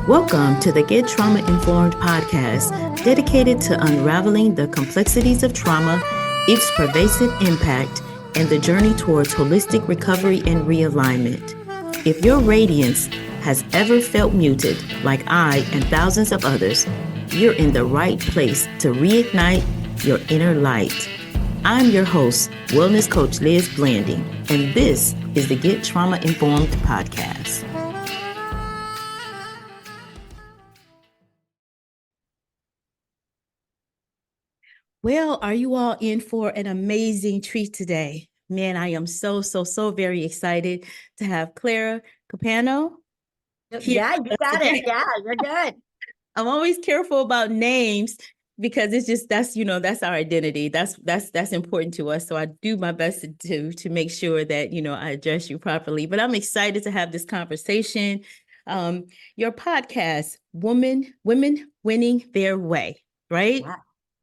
Welcome to the Get Trauma Informed podcast, dedicated to unraveling the complexities of trauma, its pervasive impact, and the journey towards holistic recovery and realignment. If your radiance has ever felt muted, like I and thousands of others, you're in the right place to reignite your inner light. I'm your host, Wellness Coach Liz Blanding, and this is the Get Trauma Informed podcast. Well, are you all in for an amazing treat today? Man, I am so very excited to have Clara Capano here. Yeah, you got it. Yeah, you're good. I'm always careful about names because it's just that's our identity. That's important to us. So I do my best to make sure that I address you properly. But I'm excited to have this conversation. Your podcast, Women Winning Their Way, right? Yeah,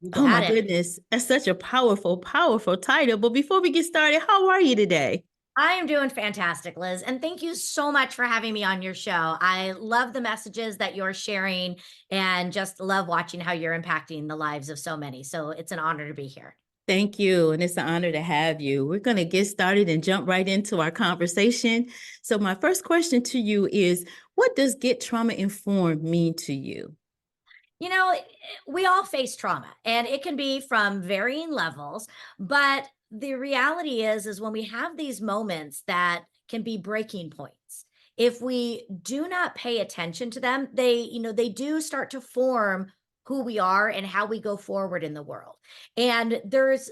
you Oh my got it. goodness, that's such a powerful title. But before we get started, how are you today? I am doing fantastic, Liz. And thank you so much for having me on your show. I love the messages that you're sharing and just love watching how you're impacting the lives of so many. So it's an honor to be here. Thank you. And it's an honor to have you. We're going to get started and jump right into our conversation. So my first question to you is, what does Get Trauma Informed mean to you? You know, we all face trauma and it can be from varying levels, but the reality is when we have these moments that can be breaking points, if we do not pay attention to them, they do start to form who we are and how we go forward in the world. And there's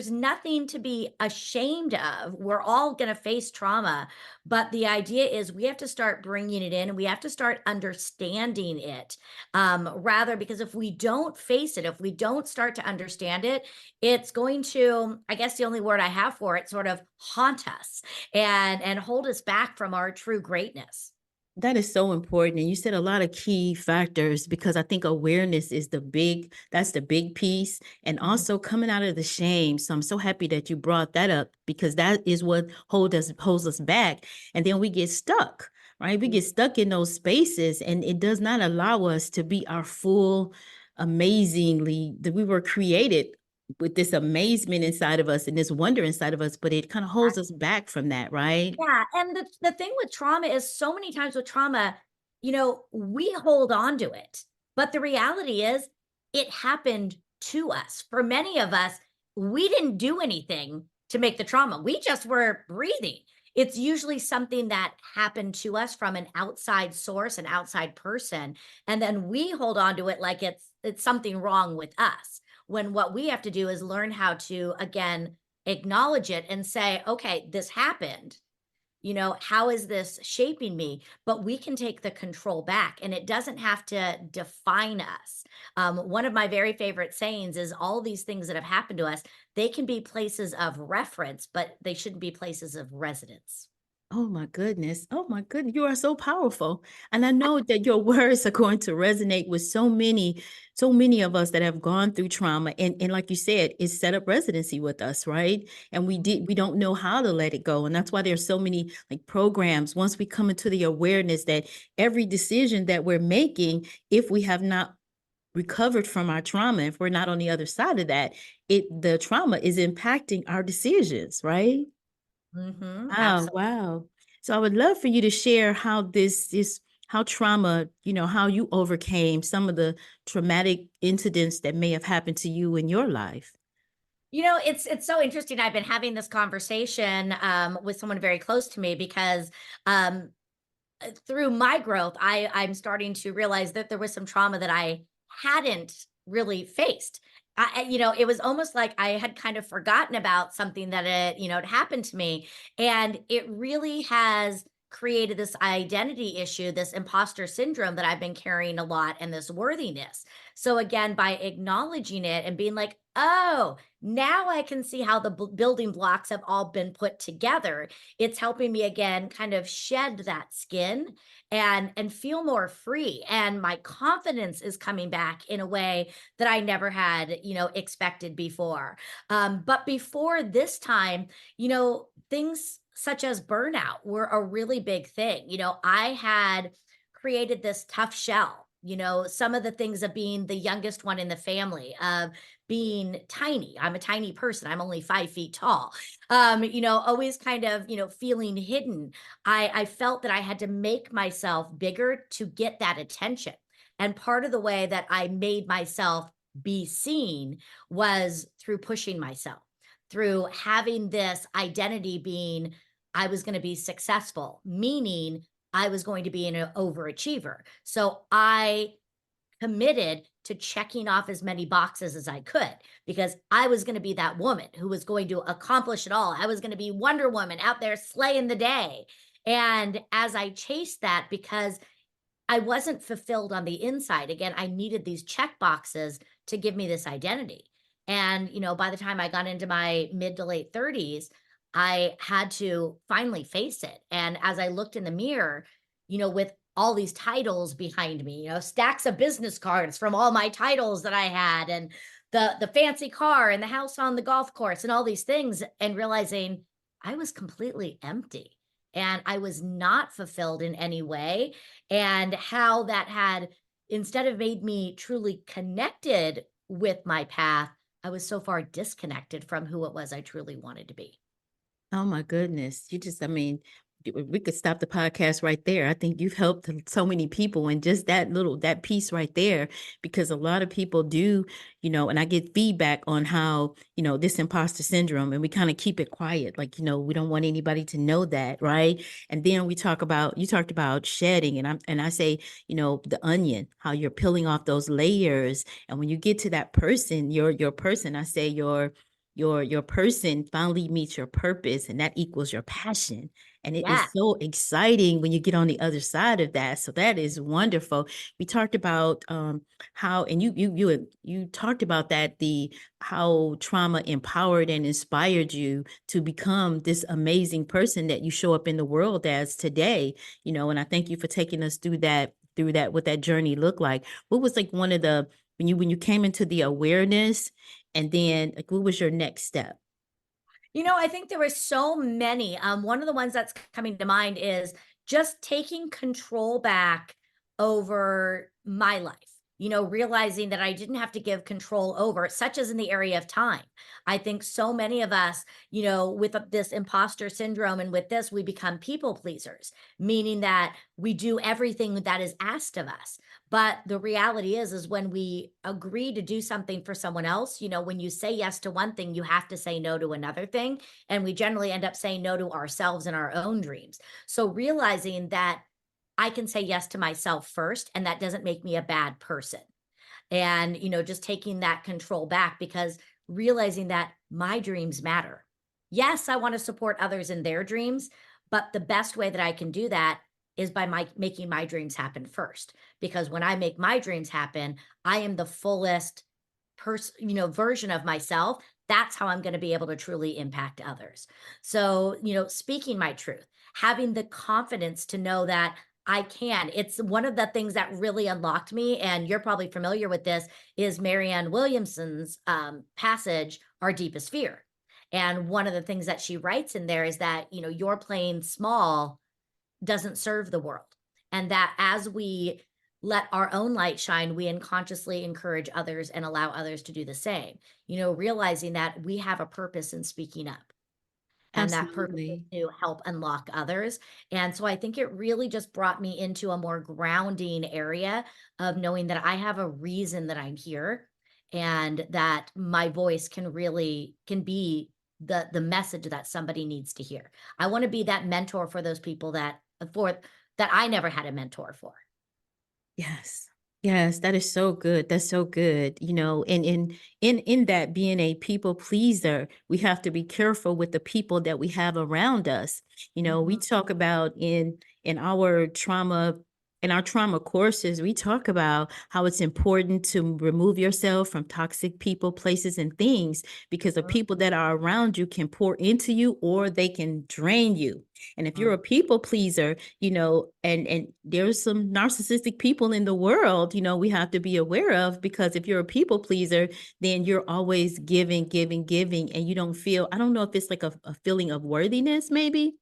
nothing to be ashamed of. We're all going to face trauma, but the idea is we have to start bringing it in and we have to start understanding it, rather, because if we don't face it, if we don't start to understand it, it's going to, I guess the only word I have for it, sort of haunt us and hold us back from our true greatness. That is so important. And you said a lot of key factors because I think awareness is that's the big piece. And Mhm. also coming out of the shame. So I'm so happy that you brought that up because that is what holds us back. And then we get stuck, right? We get stuck in those spaces and it does not allow us to be our full, amazingly that we were created with this amazement inside of us and this wonder inside of us, but it kind of holds us back from that, right? Yeah, and the thing with trauma is so many times with trauma, we hold on to it. But the reality is it happened to us. For many of us, we didn't do anything to make the trauma. We just were breathing. It's usually something that happened to us from an outside source, an outside person, and then we hold on to it like it's something wrong with us. When what we have to do is learn how to again acknowledge it and say, okay, this happened, how is this shaping me? But we can take the control back and it doesn't have to define us. One of my very favorite sayings is all these things that have happened to us, they can be places of reference, but they shouldn't be places of residence. Oh my goodness. Oh my goodness. You are so powerful. And I know that your words are going to resonate with so many of us that have gone through trauma. And like you said, it's set up residency with us, right? And we don't know how to let it go. And that's why there's so many like programs. Once we come into the awareness that every decision that we're making, if we have not recovered from our trauma, if we're not on the other side of that, the trauma is impacting our decisions, right? Wow, Absolutely. wow. So I would love for you to share how how trauma, how you overcame some of the traumatic incidents that may have happened to you in your life. It's so interesting. I've been having this conversation with someone very close to me because um, through my growth, I'm starting to realize that there was some trauma that I hadn't really faced. It was almost like I had kind of forgotten about something that had happened to me, and it really has created this identity issue, this imposter syndrome that I've been carrying a lot, and this worthiness. So again, by acknowledging it and being like, oh, now I can see how the building blocks have all been put together. It's helping me again kind of shed that skin and feel more free, and my confidence is coming back in a way that I never had expected before. But before this time, things such as burnout were a really big thing. I had created this tough shell. Some of the things of being the youngest one in the family, of being tiny. I'm a tiny person. I'm only 5 feet tall. Always kind of, feeling hidden. I felt that I had to make myself bigger to get that attention. And part of the way that I made myself be seen was through pushing myself, through having this identity being I was going to be successful, meaning I was going to be an overachiever. So I committed to checking off as many boxes as I could because I was going to be that woman who was going to accomplish it all. I was going to be Wonder Woman out there slaying the day. And as I chased that, because I wasn't fulfilled on the inside, again, I needed these check boxes to give me this identity. And, by the time I got into my mid to late 30s, I had to finally face it. And as I looked in the mirror, with all these titles behind me, stacks of business cards from all my titles that I had, and the fancy car and the house on the golf course and all these things, and realizing I was completely empty and I was not fulfilled in any way, and how that had, instead of made me truly connected with my path, I was so far disconnected from who it was I truly wanted to be. Oh my goodness. I mean, we could stop the podcast right there. I think you've helped so many people and just that piece right there, because a lot of people do, and I get feedback on how, this imposter syndrome, and we kind of keep it quiet. Like, we don't want anybody to know that. Right. And then you talked about shedding, and I say, the onion, how you're peeling off those layers. And when you get to that person, your person, I say your person finally meets your purpose, and that equals your passion. And it Yeah. is so exciting when you get on the other side of that. So that is wonderful. We talked about how, and you talked about that, the how trauma empowered and inspired you to become this amazing person that you show up in the world as today. And I thank you for taking us through that, what that journey looked like. What was like one of the, when you came into the awareness, and then like what was your next step? I think there were so many. One of the ones that's coming to mind is just taking control back over my life. Realizing that I didn't have to give control over, such as in the area of time. I think so many of us, with this imposter syndrome, and with this, we become people pleasers, meaning that we do everything that is asked of us. But the reality is when we agree to do something for someone else, when you say yes to one thing, you have to say no to another thing. And we generally end up saying no to ourselves and our own dreams. So realizing that I can say yes to myself first, and that doesn't make me a bad person. And, just taking that control back, because realizing that my dreams matter. Yes, I want to support others in their dreams, but the best way that I can do that is by making my dreams happen first. Because when I make my dreams happen, I am the fullest person, version of myself. That's how I'm going to be able to truly impact others. So, speaking my truth, having the confidence to know that I can. It's one of the things that really unlocked me, and you're probably familiar with this, is Marianne Williamson's passage, Our Deepest Fear. And one of the things that she writes in there is that, your playing small doesn't serve the world. And that as we let our own light shine, we unconsciously encourage others and allow others to do the same, realizing that we have a purpose in speaking up. And that purpose is Absolutely. to help unlock others. And so I think it really just brought me into a more grounding area of knowing that I have a reason that I'm here, and that my voice can be the message that somebody needs to hear. I want to be that mentor for those people that I never had a mentor for. Yes. Yes, that is so good. That's so good. And in that, being a people pleaser, we have to be careful with the people that we have around us. We Mhm. talk about in our trauma courses, we talk about how it's important to remove yourself from toxic people, places, and things, because the people that are around you can pour into you or they can drain you. And if you're Mhm. a people pleaser, and there's some narcissistic people in the world, we have to be aware of, because if you're a people pleaser, then you're always giving, giving, giving, and you don't feel, I don't know if it's like a feeling of worthiness, maybe.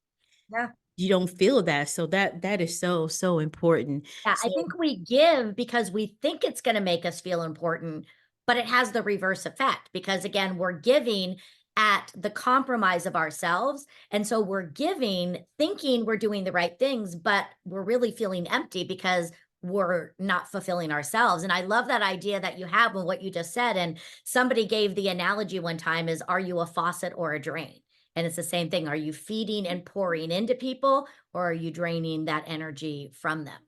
Yeah. you don't feel that. So that is so, so important. Yeah, I So, think we give because we think it's gonna make us feel important, but it has the reverse effect because, again, we're giving at the compromise of ourselves, and so we're giving thinking we're doing the right things, but we're really feeling empty because we're not fulfilling ourselves, and I love that idea that you have with what you just said, and somebody gave the analogy one time is, "Are you a faucet or a drain?" And it's the same thing, are you feeding and pouring into people, or are you draining that energy from them?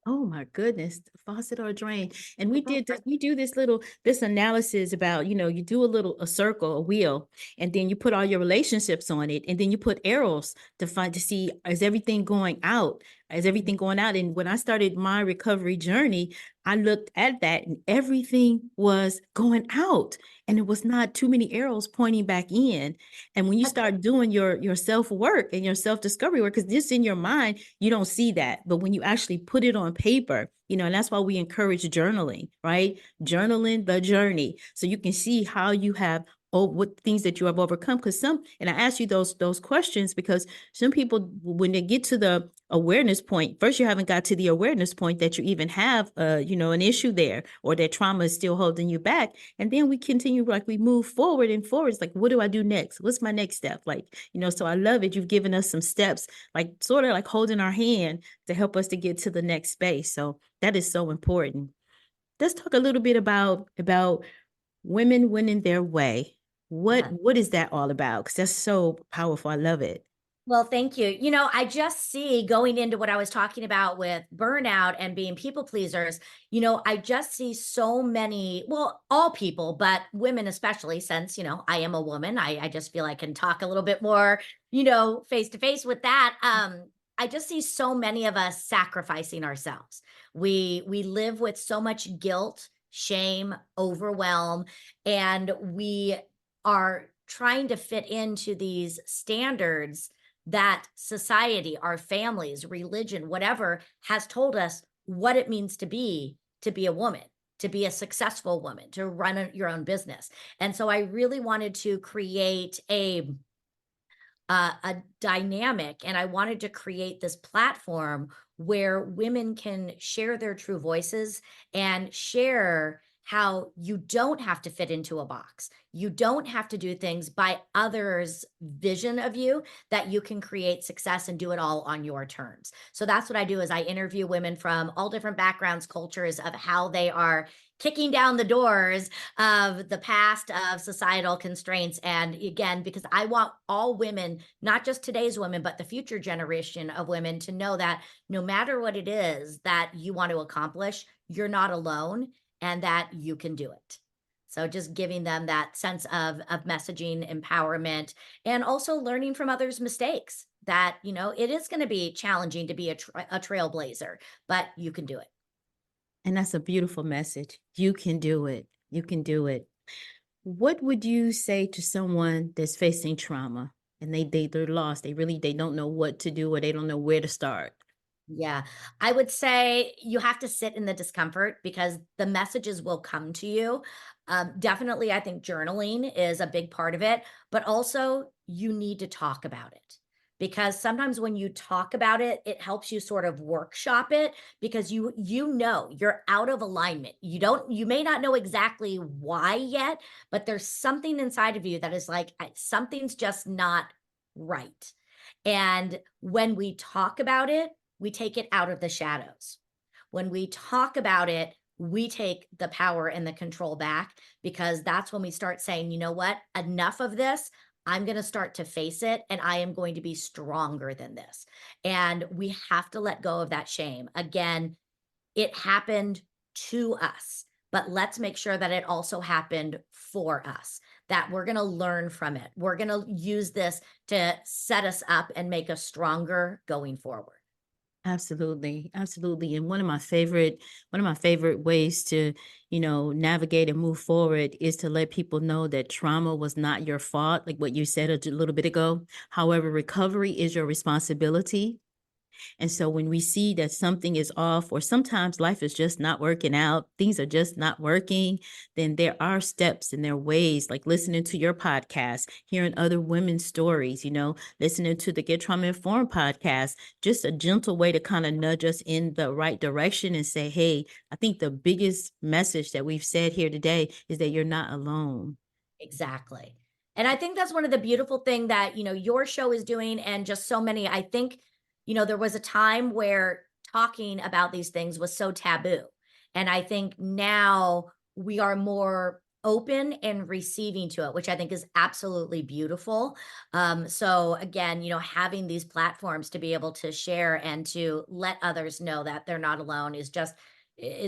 oh my goodness, faucet or drain. And we do this analysis about, you do a circle, a wheel, and then you put all your relationships on it, and then you put arrows to see, is everything going out? Is everything going out? And when I started my recovery journey, I looked at that and everything was going out. And it was not too many arrows pointing back in. And when you start doing your self-work and your self-discovery work, because just in your mind, you don't see that. But when you actually put it on paper, and that's why we encourage journaling, right? Journaling the journey. So you can see how you have what things that you have overcome. Because and I ask you those questions because some people, when they get to the awareness point, first you haven't got to the awareness point that you even have an issue there, or that trauma is still holding you back. And then we continue, like we move forward and forward. It's like, what do I do next? What's my next step? Like, so I love it. You've given us some steps, like sort of like holding our hand to help us to get to the next space. So that is so important. Let's talk a little bit about women winning their way. Yeah. What is that all about? Because that's so powerful. I love it. Well, thank you. You know, I just see going into what I was talking about with burnout and being people pleasers, I just see so many, well, all people, but women especially, since, I am a woman. I just feel I can talk a little bit more, face to face with that. I just see so many of us sacrificing ourselves. We live with so much guilt, shame, overwhelm, and we are trying to fit into these standards that society, our families, religion, whatever, has told us what it means to be a woman, to be a successful woman, to run your own business. And so I really wanted to create a dynamic, and I wanted to create this platform where women can share their true voices and share how you don't have to fit into a box. You don't have to do things by others' vision of you, that you can create success and do it all on your terms. So that's what I do is I interview women from all different backgrounds, cultures of how they are kicking down the doors of the past of societal constraints. And again, because I want all women, not just today's women, but the future generation of women to know that no matter what it is that you want to accomplish, you're not alone and that you can do it. So just giving them that sense of messaging, empowerment, and also learning from others' mistakes that, it is going to be challenging to be a trailblazer, but you can do it. And that's a beautiful message. You can do it. You can do it. What would you say to someone that's facing trauma and they're lost? They don't know what to do, or they don't know where to start. Yeah. I would say you have to sit in the discomfort because the messages will come to you. Definitely, I think journaling is a big part of it, but also you need to talk about it because sometimes when you talk about it, it helps you sort of workshop it because you know you're out of alignment. You may not know exactly why yet, but there's something inside of you that is like something's just not right. And when we talk about it, we take it out of the shadows. When we talk about it, we take the power and the control back because that's when we start saying, you know what, enough of this. I'm going to start to face it and I am going to be stronger than this. And we have to let go of that shame. Again, it happened to us, but let's make sure that it also happened for us, that we're going to learn from it. We're going to use this to set us up and make us stronger going forward. Absolutely, absolutely. And one of my favorite ways to, navigate and move forward is to let people know that trauma was not your fault, like what you said a little bit ago. However, recovery is your responsibility. And so when we see that something is off, or sometimes life is just not working out, things are just not working, then there are steps and there are ways, like listening to your podcast, hearing other women's stories, listening to the Get Trauma Informed podcast, just a gentle way to kind of nudge us in the right direction and say, hey, I think the biggest message that we've said here today is that you're not alone. Exactly. And I think that's one of the beautiful thing that, your show is doing, and just so many. I think, there was a time where talking about these things was so taboo. And I think now we are more open and receiving to it, which I think is absolutely beautiful. So again, having these platforms to be able to share and to let others know that they're not alone it's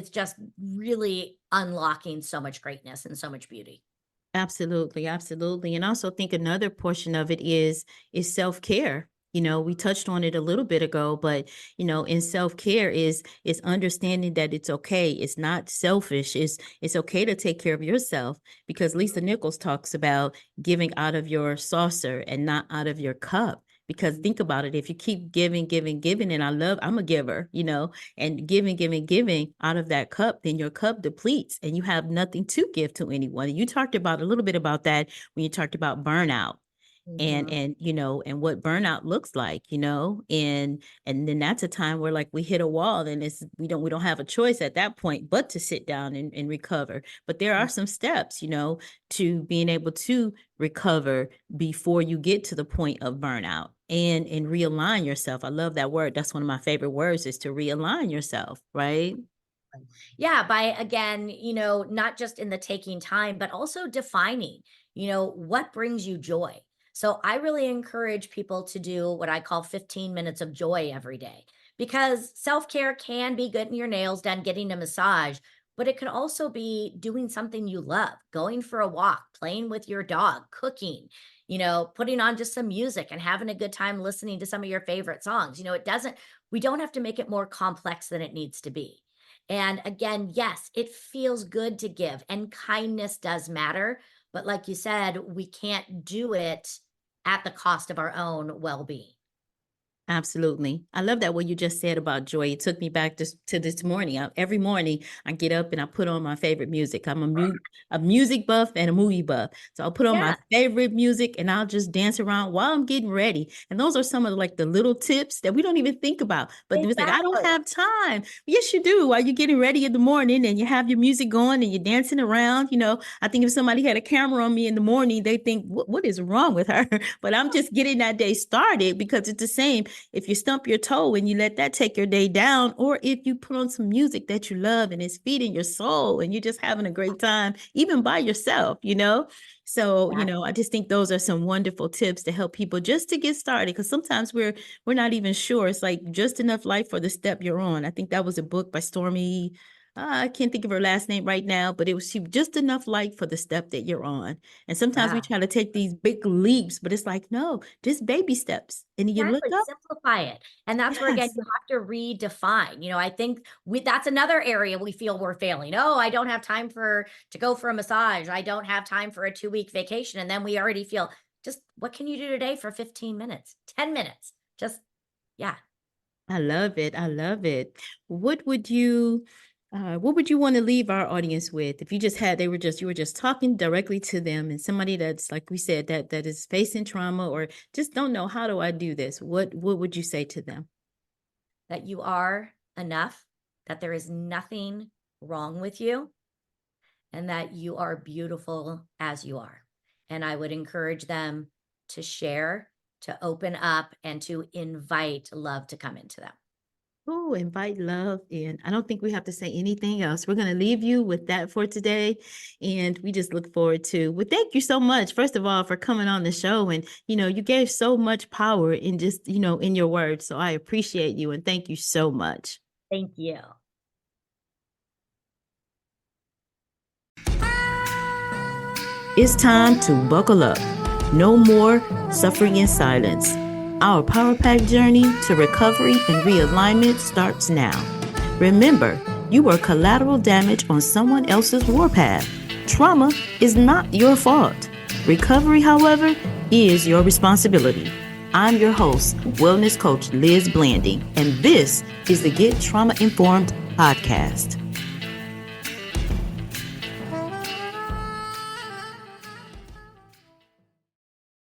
just really unlocking so much greatness and so much beauty. Absolutely, absolutely. And I also think another portion of it is self-care. We touched on it a little bit ago, but in self-care is understanding that it's okay. It's not selfish. It's okay to take care of yourself, because Lisa Nichols talks about giving out of your saucer and not out of your cup. Because think about it, if you keep giving, giving, giving, and I'm a giver, and giving, giving, giving out of that cup, then your cup depletes and you have nothing to give to anyone. And you talked about a little bit about that when you talked about burnout Mhm. and what burnout looks like, and then that's a time where like we hit a wall, and we don't have a choice at that point but to sit down and recover. But there are some steps, to being able to recover before you get to the point of burnout, and realign yourself. I love that word. That's one of my favorite words, is to realign yourself, right? Yeah, by again, not just in the taking time, but also defining, what brings you joy. So I really encourage people to do what I call 15 minutes of joy every day, because self care can be getting your nails done, getting a massage, but it could also be doing something you love, going for a walk, playing with your dog, cooking, putting on just some music and having a good time listening to some of your favorite songs. We don't have to make it more complex than it needs to be. And again, yes, it feels good to give, and kindness does matter. But like you said, we can't do it at the cost of our own well being. Absolutely. I love that what you just said about joy. It took me back to this morning. Every morning I get up and I put on my favorite music. I'm a music buff and a movie buff. So I'll put on my Yeah, favorite music and I'll just dance around while I'm getting ready. And those are some of like the little tips that we don't even think about. But it's like, I don't exactly. have time. Yes, you do. While you're getting ready in the morning and you have your music going and you're dancing around, I think if somebody had a camera on me in the morning, they think, what is wrong with her? But I'm just getting that day started, because it's the same if you stump your toe and you let that take your day down, or if you put on some music that you love and it's feeding your soul and you're just having a great time, even by yourself. So, I just think those are some wonderful tips to help people just to get started. Because sometimes we're not even sure. It's like just enough light for the step you're on. I think that was a book by Stormy. I can't think of her last name right now, but it was just enough light for the step that you're on. And sometimes we Yeah. try to take these big leaps, but it's like, no, just baby steps. And you look Exactly, up. simplify it. And that's where, again, Yes. you have to redefine. I think that's another area we feel we're failing. Oh, I don't have time to go for a massage. I don't have time for a 2-week vacation. And then we already feel, just what can you do today for 15 minutes, 10 minutes? Just, yeah. I love it. I love it. What would you what would you want to leave our audience with if you were just talking directly to them, and somebody that's, like we said, that is facing trauma or just don't know, how do I do this? What would you say to them? That you are enough, that there is nothing wrong with you, and that you are beautiful as you are. And I would encourage them to share, to open up, and to invite love to come into them. Oh, invite love in. I don't think we have to say anything else. We're going to leave you with that for today. And we just look forward to, well, thank you so much, first of all, for coming on the show. And, you gave so much power in just, in your words. So I appreciate you and thank you so much. Thank you. It's time to buckle up. No more suffering in silence. Our Power Pack journey to recovery and realignment starts now. Remember, you were collateral damage on someone else's warpath. Trauma is not your fault. Recovery, however, is your responsibility. I'm your host, Wellness Coach Liz Blanding, and this is the Get Trauma Informed podcast.